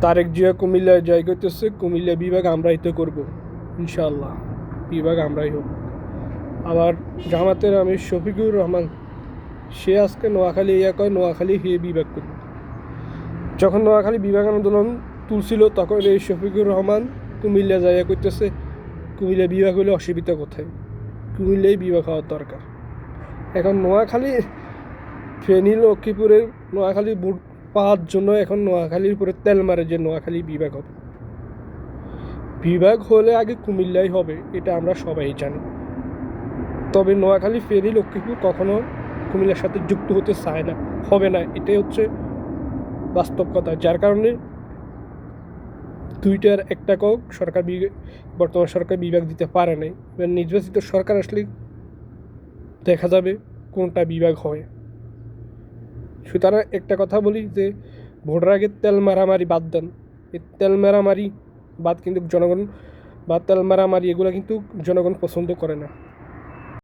তারেক জিয়া কুমিল্লায় যাই করতেছে, কুমিল্লা বিভাগ আমরাই তো করবো ইনশাআল্লাহ, বিভাগ আমরাই হোক। আবার জামাতের আমির শফিকুর রহমান, সে আজকে নোয়াখালী কয় নোয়াখালী হে বিভাগ করবে। যখন নোয়াখালী বিভাগ আন্দোলন তুলছিল তখন এই শফিকুর রহমান কুমিল্লা যাইয়া করতেছে কুমিল্লা বিভাগ হলে অসুবিধা কোথায়, কুমিল্লাই বিভাগ হওয়ার দরকার। এখন নোয়াখালী, ফেনী, লক্ষ্মীপুরের নোয়াখালী ভোট পাওয়ার জন্য এখন নোয়াখালীর উপরে তেল মারে যে নোয়াখালী বিভাগ হবে। বিভাগ হলে আগে কুমিল্লাই হবে, এটা আমরা সবাই জানি। তবে নোয়াখালী, ফেনী, লক্ষ্মীপুর কখনো কুমিল্লার সাথে যুক্ত হতে চায় না, হবে না, এটাই হচ্ছে বাস্তব কথা। যার কারণে দুইটার একটা কক সরকার বর্তমান সরকার বিভাগ দিতে পারে নাই। এবার নির্বাচিত সরকার আসলে দেখা যাবে কোনটা বিভাগ হয়। সুতরাং একটা কথা বলি যে ভোটের আগে তেল মারামারি বাদ দেন। এই তেল মারামারি বাদ কিন্তু জনগণ, বা তেল মারামারি এগুলো কিন্তু জনগণ পছন্দ করে না।